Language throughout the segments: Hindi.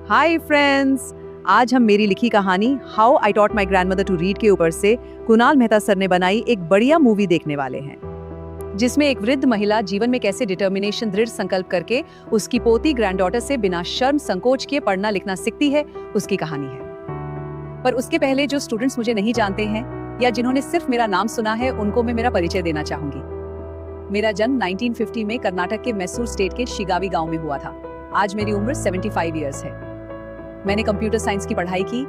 हाय फ्रेंड्स, आज हम मेरी लिखी कहानी how I taught my grandmother to read के ऊपर से कुणाल मेहता सर ने बनाई एक बढ़िया मूवी देखने वाले हैं, जिसमें एक वृद्ध महिला जीवन में कैसे डिटर्मिनेशन दृढ़ संकल्प करके उसकी पोती ग्रैंडडॉटर से बिना शर्म संकोच किए पढ़ना लिखना सीखती है, उसकी कहानी है। पर उसके पहले जो स्टूडेंट्स मुझे नहीं जानते हैं या जिन्होंने सिर्फ मेरा नाम सुना है, उनको मैं मेरा परिचय देना चाहूंगी। मेरा जन्म 1950 में कर्नाटक के मैसूर स्टेट के शिगावी गांव में हुआ था। आज मेरी उम्र 75 इयर्स है। मैंने कंप्यूटर साइंस की पढ़ाई की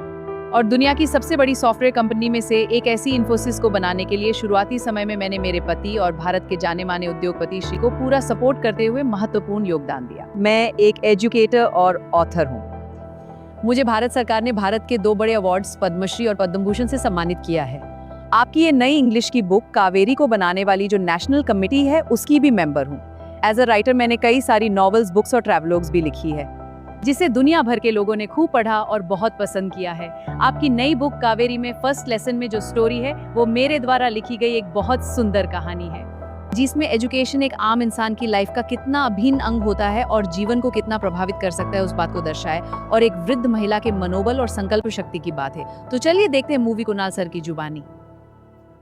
और दुनिया की सबसे बड़ी सॉफ्टवेयर कंपनी में से एक ऐसी इन्फोसिस को बनाने के लिए शुरुआती समय में मैंने मेरे पति और भारत के जाने माने उद्योगपति श्री को पूरा सपोर्ट करते हुए महत्वपूर्ण योगदान दिया। मैं एक एजुकेटर और ऑथर हूँ। मुझे भारत सरकार ने भारत के 2 बड़े अवार्ड्स पद्मश्री और पद्म भूषण से सम्मानित किया है। आपकी ये नई इंग्लिश की बुक कावेरी को बनाने वाली जो नेशनल कमेटी है, उसकी भी मेंबर हूँ। एज अ राइटर मैंने कई सारी नॉवेल्स, बुक्स और ट्रैवलॉग्स भी लिखी है, जिसे दुनिया भर के लोगों ने खूब पढ़ा और बहुत पसंद किया है। आपकी नई बुक कावेरी में फर्स्ट लेसन में जो स्टोरी है, वो मेरे द्वारा लिखी गई एक बहुत सुंदर कहानी है, जिसमें एजुकेशन एक आम इंसान की लाइफ का कितना अभिन्न अंग होता है और जीवन को कितना प्रभावित कर सकता है, उस बात को दर्शाए और एक वृद्ध महिला के मनोबल और संकल्प शक्ति की बात है। तो चलिए देखते हैं मूवी कुणाल सर की जुबानी।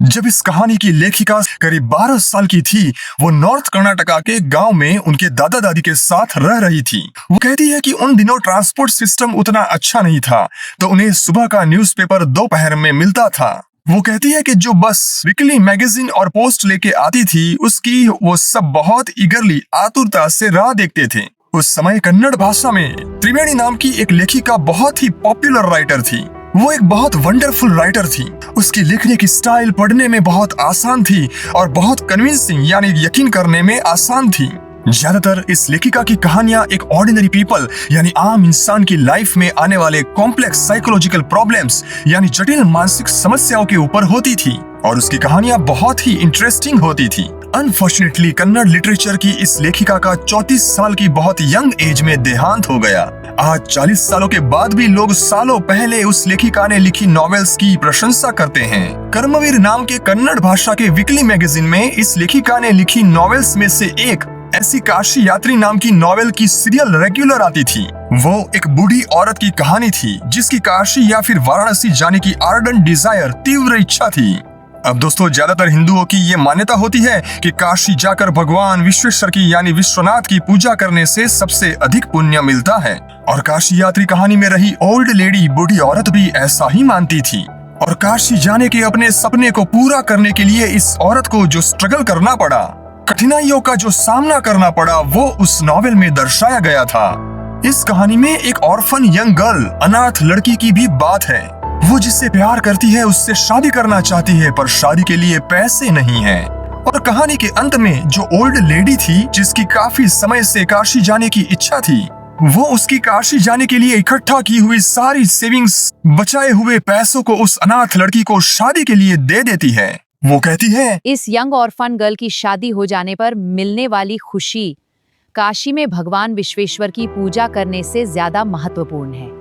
जब इस कहानी की लेखिका करीब 12 साल की थी, वो नॉर्थ कर्नाटका के गांव में उनके दादा दादी के साथ रह रही थी। वो कहती है कि उन दिनों ट्रांसपोर्ट सिस्टम उतना अच्छा नहीं था, तो उन्हें सुबह का न्यूज़पेपर दोपहर में मिलता था। वो कहती है कि जो बस वीकली मैगजीन और पोस्ट लेके आती थी, उसकी वो सब बहुत ईगरली, आतुरता से राह देखते थे। उस समय कन्नड़ भाषा में त्रिवेणी नाम की एक लेखिका बहुत ही पॉपुलर राइटर थी। वो एक बहुत वंडरफुल राइटर थी। उसकी लिखने की स्टाइल पढ़ने में बहुत आसान थी और बहुत कन्विंसिंग, यानी यकीन करने में आसान थी। ज्यादातर इस लेखिका की कहानियां एक ऑर्डिनरी पीपल यानी आम इंसान की लाइफ में आने वाले कॉम्प्लेक्स साइकोलॉजिकल प्रॉब्लम्स यानी जटिल मानसिक समस्याओं के ऊपर होती थी और उसकी कहानियां बहुत ही इंटरेस्टिंग होती थी। अनफॉर्चुनेटली कन्नड़ लिटरेचर की इस लेखिका का 34 साल की बहुत यंग एज में देहांत हो गया। आज 40 सालों के बाद भी लोग सालों पहले उस लेखिका ने लिखी नॉवेल्स की प्रशंसा करते हैं। कर्मवीर नाम के कन्नड़ भाषा के वीकली मैगजीन में इस लेखिका ने लिखी नॉवेल्स में से एक ऐसी काशी यात्री नाम की नॉवेल की सीरियल रेगुलर आती थी। वो एक बूढ़ी औरत की कहानी थी जिसकी काशी या फिर वाराणसी जाने की आर्डेंट डिजायर, तीव्र इच्छा थी। अब दोस्तों, ज्यादातर हिंदुओं की ये मान्यता होती है कि काशी जाकर भगवान विश्वेश्वर की यानी विश्वनाथ की पूजा करने से सबसे अधिक पुण्य मिलता है और काशी यात्री कहानी में रही ओल्ड लेडी, बूढ़ी औरत भी ऐसा ही मानती थी। और काशी जाने के अपने सपने को पूरा करने के लिए इस औरत को जो स्ट्रगल करना पड़ा, कठिनाइयों का जो सामना करना पड़ा, वो उस नॉवेल में दर्शाया गया था। इस कहानी में एक ऑर्फन यंग गर्ल, अनाथ लड़की की भी बात है। वो जिससे प्यार करती है, उससे शादी करना चाहती है, पर शादी के लिए पैसे नहीं हैं। और कहानी के अंत में जो ओल्ड लेडी थी, जिसकी काफी समय से काशी जाने की इच्छा थी, वो उसकी काशी जाने के लिए इकट्ठा की हुई सारी सेविंग्स, बचाए हुए पैसों को उस अनाथ लड़की को शादी के लिए दे देती है। वो कहती है, इस यंग ऑर्फन गर्ल की शादी हो जाने पर मिलने वाली खुशी काशी में भगवान विश्वेश्वर की पूजा करने से ज्यादा महत्वपूर्ण है।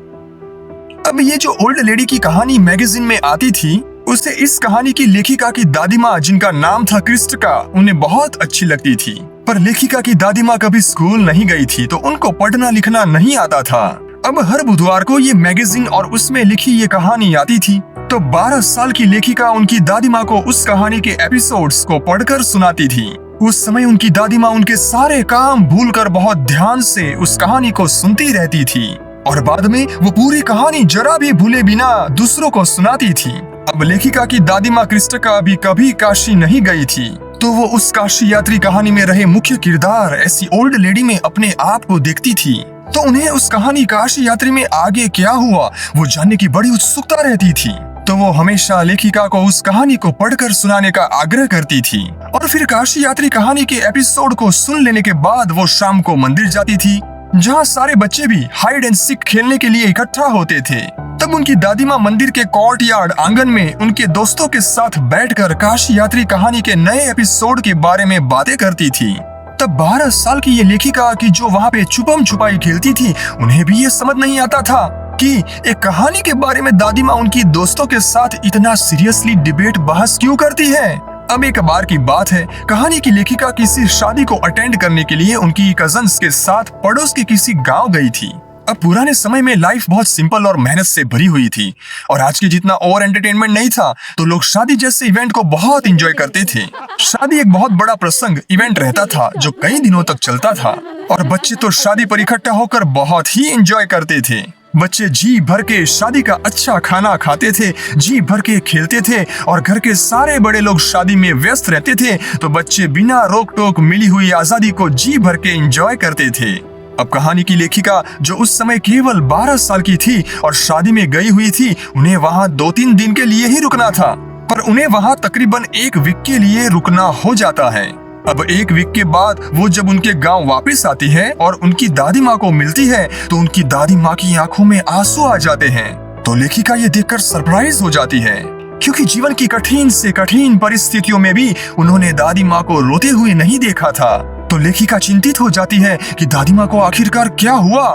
अब ये जो ओल्ड लेडी की कहानी मैगजीन में आती थी, उसे इस कहानी की लेखिका की दादी माँ, जिनका नाम था क्रिस्टका, उन्हें बहुत अच्छी लगती थी। पर लेखिका की दादी माँ कभी स्कूल नहीं गई थी, तो उनको पढ़ना लिखना नहीं आता था। अब हर बुधवार को ये मैगजीन और उसमें लिखी ये कहानी आती थी, तो 12 साल की लेखिका उनकी दादी माँ को उस कहानी के एपिसोड्स को पढ़कर सुनाती थी। उस समय उनकी दादी माँ उनके सारे काम भूलकर बहुत ध्यान से उस कहानी को सुनती रहती थी और बाद में वो पूरी कहानी जरा भी भूले बिना दूसरों को सुनाती थी। अब लेखिका की दादी माँ क्रिस्टका भी कभी काशी नहीं गई थी, तो वो उस काशी यात्री कहानी में रहे मुख्य किरदार ऐसी ओल्ड लेडी में अपने आप को देखती थी। तो उन्हें उस कहानी काशी यात्री में आगे क्या हुआ, वो जानने की बड़ी उत्सुकता रहती थी। तो वो हमेशा लेखिका को उस कहानी को पढ़कर सुनाने का आग्रह करती थी और फिर काशी यात्री कहानी के एपिसोड को सुन लेने के बाद वो शाम को मंदिर जाती थी, जहाँ सारे बच्चे भी हाइड एंड सीक खेलने के लिए इकट्ठा होते थे। तब उनकी दादी माँ मंदिर के कोर्टयार्ड आंगन में उनके दोस्तों के साथ बैठकर काशी यात्री कहानी के नए एपिसोड के बारे में बातें करती थी। तब 12 साल की ये लेखिका की जो वहाँ पे छुपम छुपाई खेलती थी, उन्हें भी ये समझ नहीं आता था कि एक कहानी के बारे में दादी माँ उनकी दोस्तों के साथ इतना सीरियसली डिबेट बहस क्यों करती है। अब एक बार की बात है, कहानी की लेखिका किसी शादी को अटेंड करने के लिए उनकी कजन्स के साथ पड़ोस के किसी गांव गई थी। अब पुराने समय में लाइफ बहुत सिंपल और मेहनत से भरी हुई थी और आज के जितना ओवर एंटरटेनमेंट नहीं था, तो लोग शादी जैसे इवेंट को बहुत एंजॉय करते थे। शादी एक बहुत बड़ा प्रसंग इवेंट रहता था जो कई दिनों तक चलता था और बच्चे तो शादी पर इकट्ठा होकर बहुत ही एंजॉय करते थे। बच्चे जी भर के शादी का अच्छा खाना खाते थे, जी भर के खेलते थे और घर के सारे बड़े लोग शादी में व्यस्त रहते थे, तो बच्चे बिना रोक टोक मिली हुई आजादी को जी भर के एंजॉय करते थे। अब कहानी की लेखिका जो उस समय केवल 12 साल की थी और शादी में गई हुई थी, उन्हें वहाँ 2-3 दिन के लिए ही रुकना था, पर उन्हें वहाँ तकरीबन 1 वीक के लिए रुकना हो जाता है। अब 1 वीक के बाद वो जब उनके गांव वापस आती है और उनकी दादी माँ को मिलती है, तो उनकी दादी माँ की आंखों में आंसू आ जाते हैं। तो लेखिका ये देखकर सरप्राइज हो जाती है, क्योंकि जीवन की कठिन से कठिन परिस्थितियों में भी उन्होंने दादी माँ को रोते हुए नहीं देखा था। तो लेखिका चिंतित हो जाती है कि दादी माँ को आखिरकार क्या हुआ।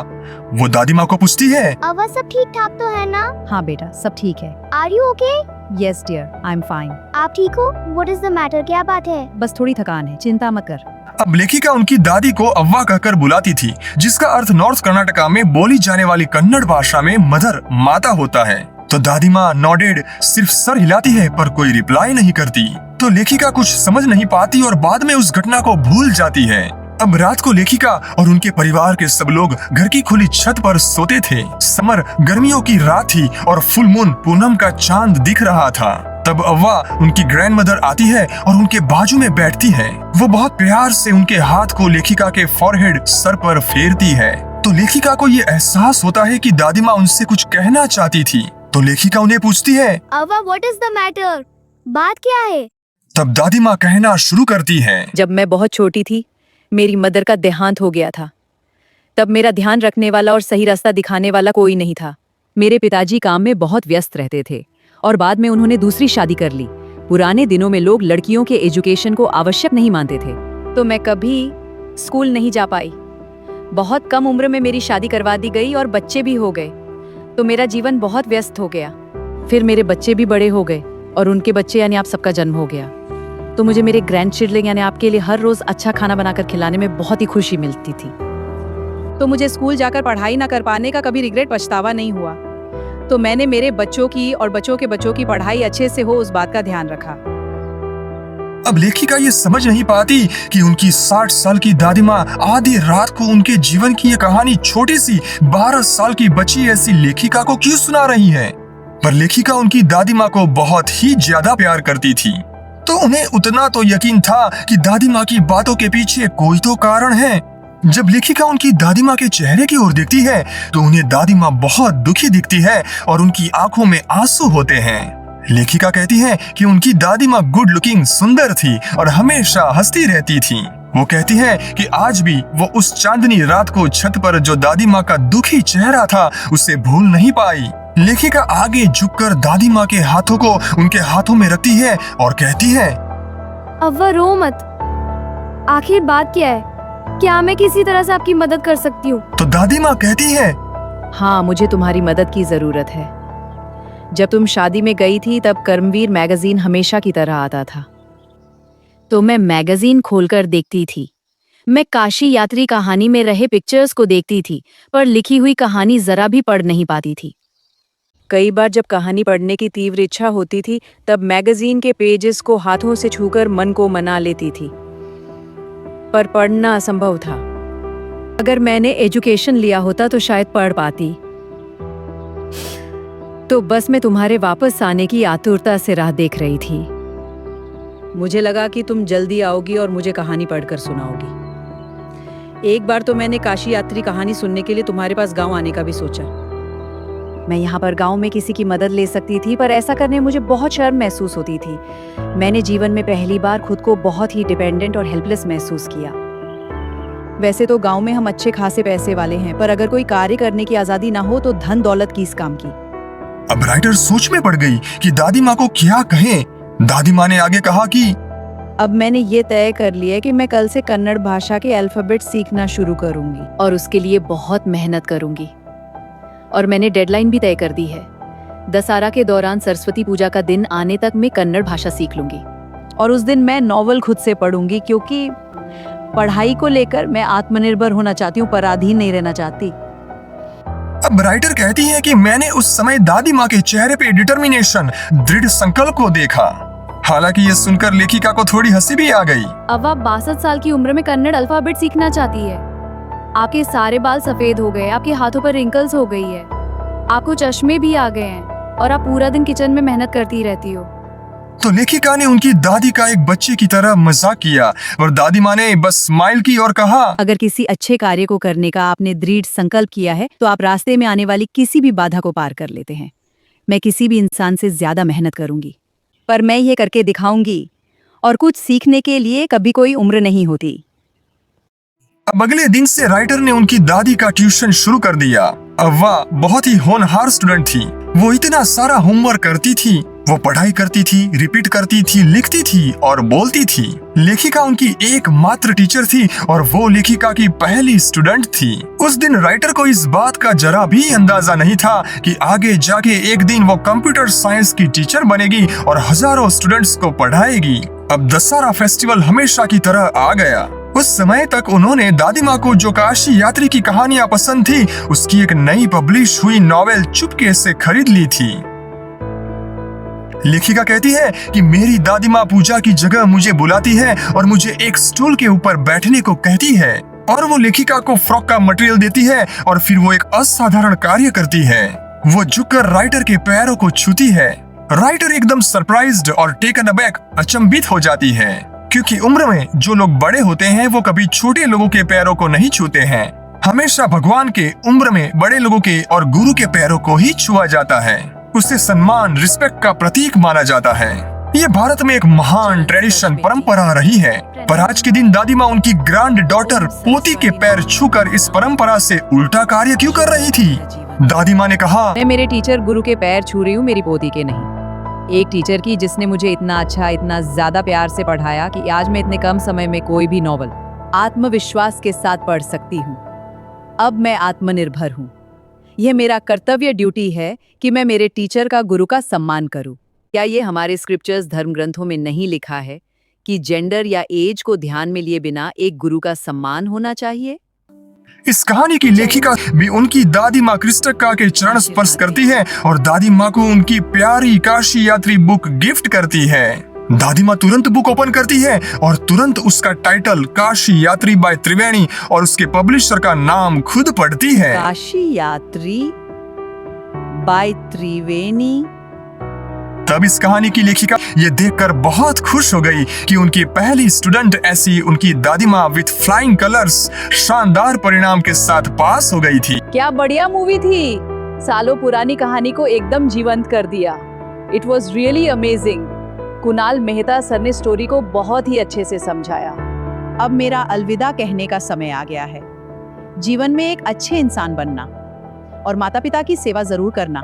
वो दादी माँ को पूछती है, अवा सब ठीक ठाक तो है ना? हाँ बेटा, सब ठीक है। Are you okay? Yes dear, I am fine. आप ठीक हो? What is the matter? क्या बात है? बस थोड़ी थकान है, चिंता मत कर। अब लेखिका उनकी दादी को अव्वा कहकर बुलाती थी, जिसका अर्थ नॉर्थ कर्नाटका में बोली जाने वाली कन्नड़ भाषा में मदर माता होता है। तो दादी माँ नॉडेड सिर्फ सर हिलाती है पर कोई रिप्लाई नहीं करती। तो लेखिका कुछ समझ नहीं पाती और बाद में उस घटना को भूल जाती है। अब रात को लेखिका और उनके परिवार के सब लोग घर की खुली छत पर सोते थे। समर गर्मियों की रात थी और फुल मून पूनम का चांद दिख रहा था। तब अव्वा उनकी ग्रैंड मदर आती है और उनके बाजू में बैठती है। वो बहुत प्यार से उनके हाथ को लेखिका के फॉरहेड सर पर फेरती है। तो लेखिका को ये एहसास होता है कि दादी माँ उनसे कुछ कहना चाहती थी। तो लेखिका उन्हें पूछती है, अवा व्हाट इज द मैटर? बात क्या है? तब दादी माँ कहना शुरू करती है, जब मैं बहुत छोटी थी, मेरी मदर का देहांत हो गया था। तब मेरा ध्यान रखने वाला और सही रास्ता दिखाने वाला कोई नहीं था। मेरे पिताजी काम में बहुत व्यस्त रहते थे और बाद में उन्होंने दूसरी शादी कर ली। पुराने दिनों में लोग लड़कियों के एजुकेशन को आवश्यक नहीं मानते थे, तो मैं कभी स्कूल नहीं जा पाई। बहुत कम उम्र में मेरी शादी करवा दी गई और बच्चे भी हो गए, तो मेरा जीवन बहुत व्यस्त हो गया। फिर मेरे बच्चे भी बड़े हो गए और उनके बच्चे यानी आप सबका जन्म हो गया। तो मुझे मेरे ग्रैंड चिल्ड्रन यानी आपके लिए हर रोज अच्छा खाना बनाकर खिलाने में बहुत ही खुशी मिलती थी। तो मुझे स्कूल जाकर पढ़ाई ना कर पाने का कभी रिग्रेट पछतावा नहीं हुआ। तो मैंने मेरे बच्चों की और बच्चों के बच्चों की पढ़ाई अच्छे से हो उस बात का ध्यान रखा। अब लेखिका ये समझ नहीं पाती कि उनकी 60 साल की दादी माँ आधी रात को उनके जीवन की ये कहानी छोटी सी 12 साल की बच्ची ऐसी लेखिका को क्यों सुना रही है। पर लेखिका उनकी दादी माँ को बहुत ही ज्यादा प्यार करती थी, तो उन्हें उतना तो यकीन था कि दादी माँ की बातों के पीछे कोई तो कारण है। जब लेखिका उनकी दादी माँ के चेहरे की ओर देखती है, तो उन्हें दादी माँ बहुत दुखी दिखती है और उनकी आंखों में आंसू होते हैं। लेखिका कहती है कि उनकी दादी माँ गुड लुकिंग सुंदर थी और हमेशा हंसती रहती थी। वो कहती है कि आज भी वो उस चांदनी रात को छत पर जो दादी माँ का दुखी चेहरा था उसे भूल नहीं पाई। लेखिका आगे झुककर दादी माँ के हाथों को उनके हाथों में रखती है और कहती है, अव्वा रो मत। आखिर बात क्या है? क्या मैं किसी तरह से आपकी मदद कर सकती हूँ? तो दादी माँ कहती है, हाँ, मुझे तुम्हारी मदद की जरूरत है। जब तुम शादी में गई थी तब कर्मवीर मैगजीन हमेशा की तरह आता था, तो मैं मैगजीन खोलकर देखती थी। मैं काशी यात्री कहानी में रहे पिक्चर्स को देखती थी, पर लिखी हुई कहानी जरा भी पढ़ नहीं पाती थी। कई बार जब कहानी पढ़ने की तीव्र इच्छा होती थी, तब मैगजीन के पेजेस को हाथों से छूकर मन को मना लेती थी, पर पढ़ना असंभव था। अगर मैंने एजुकेशन लिया होता तो शायद पढ़ पाती। तो बस मैं तुम्हारे वापस आने की आतुरता से राह देख रही थी। मुझे लगा कि तुम जल्दी आओगी और मुझे कहानी पढ़कर सुनाओगी। एक बार तो मैंने काशी यात्री कहानी सुनने के लिए तुम्हारे पास गांव आने का भी सोचा। मैं यहाँ पर गांव में किसी की मदद ले सकती थी, पर ऐसा करने मुझे बहुत शर्म महसूस होती थी। मैंने जीवन में पहली बार खुद को बहुत ही डिपेंडेंट और हेल्पलेस महसूस किया। वैसे तो गांव में हम अच्छे खासे पैसे वाले हैं, पर अगर कोई कार्य करने की आजादी ना हो तो धन दौलत किस काम की। अब राइटर सोच में पड़ गई कि दादी माँ को क्या कहें। दादी माँ ने आगे कहा कि अब मैंने ये तय कर लिया कि मैं कल से कन्नड़ भाषा के अल्फाबेट सीखना शुरू करूंगी और उसके लिए बहुत मेहनत करूंगी। और मैंने डेडलाइन भी तय कर दी है। दशहरा के दौरान सरस्वती पूजा का दिन आने तक मैं कन्नड़ भाषा सीख लूंगी। और उस दिन मैं नॉवल खुद से पढ़ूंगी, क्योंकि पढ़ाई को लेकर मैं आत्मनिर्भर होना चाहती हूँ, पराधीन नहीं रहना चाहती। अब राइटर कहती है कि मैंने उस समय दादी माँ के चेहरे पे डिटर्मिनेशन, दृढ़ संकल्प को देखा। हालांकि ये सुनकर लेखिका को थोड़ी हंसी भी आ गई। अव्वा 62 साल की उम्र में कन्नड़ अल्फाबेट सीखना चाहती है। आपके सारे बाल सफेद हो गए, आपके हाथों पर रिंकल्स हो गई है, आपको चश्मे भी आ गए हैं और आप पूरा दिन किचन में मेहनत करती रहती हो। तो लेखिका ने उनकी दादी का एक बच्चे की तरह मजाक किया और दादी माँ ने बस स्माइल की और कहा, अगर किसी अच्छे कार्य को करने का आपने दृढ़ संकल्प किया है तो आप रास्ते में आने वाली किसी भी बाधा को पार कर लेते हैं। मैं किसी भी इंसान से ज्यादा मेहनत करूंगी, पर मैं ये करके दिखाऊंगी, और कुछ सीखने के लिए कभी कोई उम्र नहीं होती। अब अगले दिन से राइटर ने उनकी दादी का ट्यूशन शुरू कर दिया। अव्वा बहुत ही होनहार स्टूडेंट थी। वो इतना सारा होमवर्क करती थी, वो पढ़ाई करती थी, रिपीट करती थी, लिखती थी और बोलती थी। लेखिका उनकी एकमात्र टीचर थी और वो लेखिका की पहली स्टूडेंट थी। उस दिन राइटर को इस बात का जरा भी अंदाजा नहीं था कि आगे जाके एक दिन वो कंप्यूटर साइंस की टीचर बनेगी और हजारों स्टूडेंट्स को पढ़ाएगी। अब दशहरा फेस्टिवल हमेशा की तरह आ गया। उस समय तक उन्होंने दादी माँ को जो काशी यात्री की कहानियां पसंद थी, उसकी एक नई पब्लिश हुई नॉवेल चुपके से खरीद ली थी। लेखिका कहती है कि मेरी दादी माँ पूजा की जगह मुझे बुलाती है और मुझे एक स्टूल के ऊपर बैठने को कहती है और वो लेखिका को फ्रॉक का मटेरियल देती है और फिर वो एक असाधारण कार्य करती है। वो झुककर राइटर के पैरों को छूती है। राइटर एकदम सरप्राइज्ड और टेकन अबैक, अचंभित हो जाती है, क्योंकि उम्र में जो लोग बड़े होते हैं वो कभी छोटे लोगों के पैरों को नहीं छूते हैं। हमेशा भगवान के उम्र में बड़े लोगों के और गुरु के पैरों को ही छुआ जाता है। उसे सम्मान, रिस्पेक्ट का प्रतीक माना जाता है। ये भारत में एक महान ट्रेडिशन, परंपरा रही है। पर आज के दिन दादी माँ उनकी ग्रैंड डॉटर पोती के पैर छूकर इस परंपरा से उल्टा कार्य क्यों कर रही थी? दादी माँ ने कहा, मैं मेरे टीचर गुरु के पैर छू रही हूँ, मेरी पोती के नहीं। एक टीचर की जिसने मुझे इतना अच्छा, इतना ज्यादा प्यार से पढ़ाया कि आज मैं इतने कम समय में कोई भी नॉवल आत्मविश्वास के साथ पढ़ सकती हूँ। अब मैं आत्मनिर्भर हूँ। यह मेरा कर्तव्य, ड्यूटी है कि मैं मेरे टीचर का, गुरु का सम्मान करूं। क्या ये हमारे स्क्रिप्चर्स, धर्म ग्रंथों में नहीं लिखा है कि जेंडर या एज को ध्यान में लिए बिना एक गुरु का सम्मान होना चाहिए? इस कहानी की लेखिका भी उनकी दादी माँ क्रिस्टका के चरण स्पर्श करती है और दादी माँ को उनकी प्यारी काशी यात्री बुक गिफ्ट करती है। दादी माँ तुरंत बुक ओपन करती है और तुरंत उसका टाइटल काशी यात्री बाय त्रिवेणी और उसके पब्लिशर का नाम खुद पढ़ती है। काशी यात्री बाय त्रिवेणी। तब इस कहानी की लेखिका ये देखकर बहुत खुश हो गई कि उनकी पहली स्टूडेंट ऐसी उनकी दादी माँ विथ फ्लाइंग कलर्स शानदार परिणाम के साथ पास हो गई थी। क्या बढ़िया मूवी थी। सालों पुरानी कहानी को एकदम जीवंत कर दिया। It was really amazing. Kunal Mehta sir ने स्टोरी को बहुत ही अच्छे से समझाया। अब मेरा अलविदा कहने का समय आ गया है। जीवन में एक अच्छे इंसान बनना और माता पिता की सेवा जरूर करना,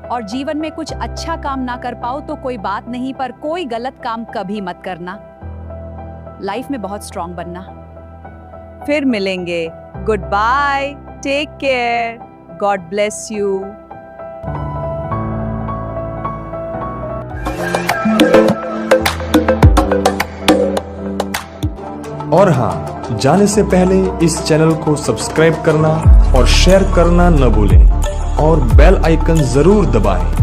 और जीवन में कुछ अच्छा काम ना कर पाओ तो कोई बात नहीं, पर कोई गलत काम कभी मत करना। लाइफ में बहुत स्ट्रांग बनना। फिर मिलेंगे। Good bye, take care, God bless you. और हाँ, जाने से पहले इस चैनल को सब्सक्राइब करना और शेयर करना न भूलें और बेल आइकन जरूर दबाएं